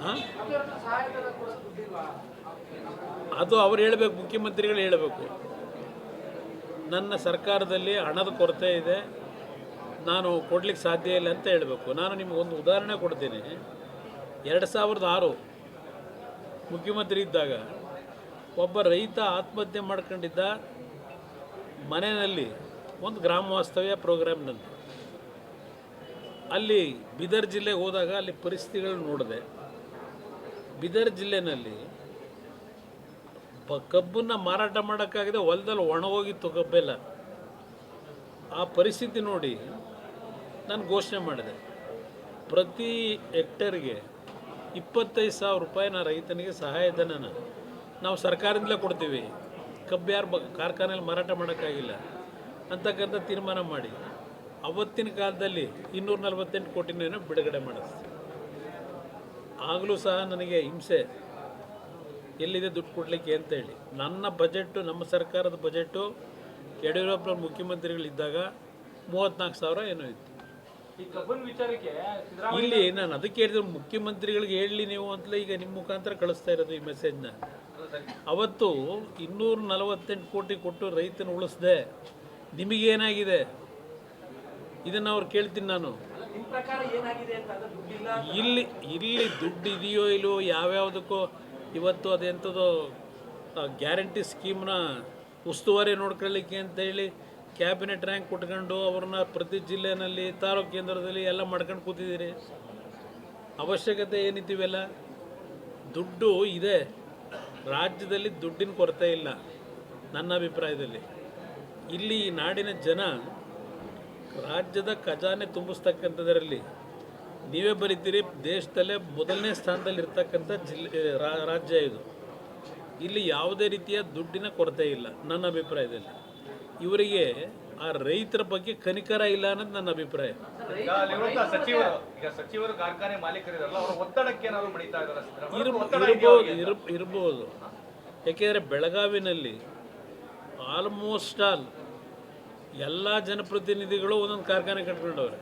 ಹಾಂ, ಅದು ಅವ್ರು ಹೇಳಬೇಕು, ಮುಖ್ಯಮಂತ್ರಿಗಳು ಹೇಳಬೇಕು. ನನ್ನ ಸರ್ಕಾರದಲ್ಲಿ ಹಣದ ಕೊರತೆ ಇದೆ, ನಾನು ಕೊಡ್ಲಿಕ್ಕೆ ಸಾಧ್ಯ ಇಲ್ಲ ಅಂತ ಹೇಳಬೇಕು. ನಾನು ನಿಮಗೊಂದು ಉದಾಹರಣೆ ಕೊಡ್ತೀನಿ. 2006 ಮುಖ್ಯಮಂತ್ರಿ ಇದ್ದಾಗ ಒಬ್ಬ ರೈತ ಆತ್ಮಹತ್ಯೆ ಮಾಡ್ಕೊಂಡಿದ್ದ ಮನೆಯಲ್ಲಿ ಒಂದು ಗ್ರಾಮ ವಾಸ್ತವ್ಯ ಪ್ರೋಗ್ರಾಮ್ನಲ್ಲಿ. ಅಲ್ಲಿ ಬೀದರ್ ಜಿಲ್ಲೆಗೆ ಹೋದಾಗ ಅಲ್ಲಿ ಪರಿಸ್ಥಿತಿಗಳು ನೋಡಿದೆ. ಬೀದರ್ ಜಿಲ್ಲೆನಲ್ಲಿ ಕಬ್ಬನ್ನು ಮಾರಾಟ ಮಾಡೋಕ್ಕಾಗದೆ ಹೊಲದಲ್ಲಿ ಒಣಗೋಗಿತ್ತು ಕಬ್ಬೆಲ್ಲ. ಆ ಪರಿಸ್ಥಿತಿ ನೋಡಿ ನಾನು ಘೋಷಣೆ ಮಾಡಿದೆ, ಪ್ರತಿ ಹೆಕ್ಟರ್ಗೆ 25,000 ರೂಪಾಯಿನ ರೈತನಿಗೆ ಸಹಾಯಧನನ ನಾವು ಸರ್ಕಾರದಿಂದಲೇ ಕೊಡ್ತೀವಿ, ಕಬ್ಬು ಯಾರು ಕಾರ್ಖಾನೆಯಲ್ಲಿ ಮಾರಾಟ ಮಾಡೋಕ್ಕಾಗಿಲ್ಲ ಅಂತಕ್ಕಂಥ ತೀರ್ಮಾನ ಮಾಡಿ ಅವತ್ತಿನ ಕಾಲದಲ್ಲಿ 248 ಕೋಟಿನೇನೋ ಬಿಡುಗಡೆ ಮಾಡಿಸ್ತೀವಿ. ಆಗಲೂ ಸಹ ನನಗೆ ಹಿಂಸೆ, ಎಲ್ಲಿದೆ ದುಡ್ಡು ಕೊಡಲಿಕ್ಕೆ ಅಂತೇಳಿ. ನನ್ನ ಬಜೆಟ್ಟು, ನಮ್ಮ ಸರ್ಕಾರದ ಬಜೆಟ್ಟು ಯಡಿಯೂರಪ್ಪ ಮುಖ್ಯಮಂತ್ರಿಗಳಿದ್ದಾಗ 34,000 ಏನೋ ಇತ್ತು. ಇಲ್ಲಿ ನಾನು ಅದಕ್ಕೆ ಹೇಳಿದ್ರೆ ಮುಖ್ಯಮಂತ್ರಿಗಳಿಗೆ ಹೇಳಲಿ ನೀವು ಅಂತಲೇ ಈಗ ನಿಮ್ಮ ಮುಖಾಂತರ ಕಳಿಸ್ತಾ ಇರೋದು ಈ ಮೆಸೇಜ್ನ. ಅವತ್ತು 248 ಕೋಟಿ ಕೊಟ್ಟು ರೈತನ ಉಳಿಸ್ದೆ, ನಿಮಗೇನಾಗಿದೆ ಇದನ್ನು ಅವ್ರು ಕೇಳ್ತೀನಿ ನಾನು. ಇಲ್ಲಿ ದುಡ್ಡು ಇದೆಯೋ ಇಲ್ಲೋ, ಯಾವ್ಯಾವುದಕ್ಕೋ ಇವತ್ತು ಅದೆಂಥದ್ದು ಗ್ಯಾರಂಟಿ ಸ್ಕೀಮ್ನ ಉಸ್ತುವಾರಿ ನೋಡ್ಕೊಳ್ಳಿಕ್ಕೆ ಅಂತೇಳಿ ಕ್ಯಾಬಿನೆಟ್ ರ್ಯಾಂಕ್ ಕೊಟ್ಕೊಂಡು ಅವ್ರನ್ನ ಪ್ರತಿ ಜಿಲ್ಲೆಯಲ್ಲಿ ತಾಲೂಕು ಕೇಂದ್ರದಲ್ಲಿ ಎಲ್ಲ ಮಾಡ್ಕೊಂಡು ಕೂತಿದ್ದೀರಿ. ಅವಶ್ಯಕತೆ ಏನಿದ್ದೀವೆಲ್ಲ? ದುಡ್ಡು ಇದೆ, ರಾಜ್ಯದಲ್ಲಿ ದುಡ್ಡಿನ ಕೊರತೆ ಇಲ್ಲ ನನ್ನ ಅಭಿಪ್ರಾಯದಲ್ಲಿ. ಇಲ್ಲಿ ಈ ನಾಡಿನ ಜನ ರಾಜ್ಯದ ಖಜಾನೆ ತುಂಬಿಸ್ತಕ್ಕಂಥದ್ರಲ್ಲಿ ನೀವೇ ಬರೀತೀರಿ, ದೇಶದಲ್ಲೇ ಮೊದಲನೇ ಸ್ಥಾನದಲ್ಲಿ ಇರ್ತಕ್ಕಂಥ ರಾಜ್ಯ ಇದು. ಇಲ್ಲಿ ಯಾವುದೇ ರೀತಿಯ ದುಡ್ಡಿನ ಕೊರತೆ ಇಲ್ಲ ನನ್ನ ಅಭಿಪ್ರಾಯದಲ್ಲಿ. ಇವರಿಗೆ ಆ ರೈತರ ಬಗ್ಗೆ ಕನಿಕರ ಇಲ್ಲ ಅನ್ನೋದು ನನ್ನ ಅಭಿಪ್ರಾಯ. ಇರ್ಬೋದು. ಯಾಕೆಂದರೆ ಬೆಳಗಾವಿನಲ್ಲಿ ಆಲ್ಮೋಸ್ಟ್ ಆಲ್ ಎಲ್ಲ ಜನಪ್ರತಿನಿಧಿಗಳು ಒಂದೊಂದು ಕಾರ್ಖಾನೆ ಕಟ್ಕೊಂಡವ್ರೆ.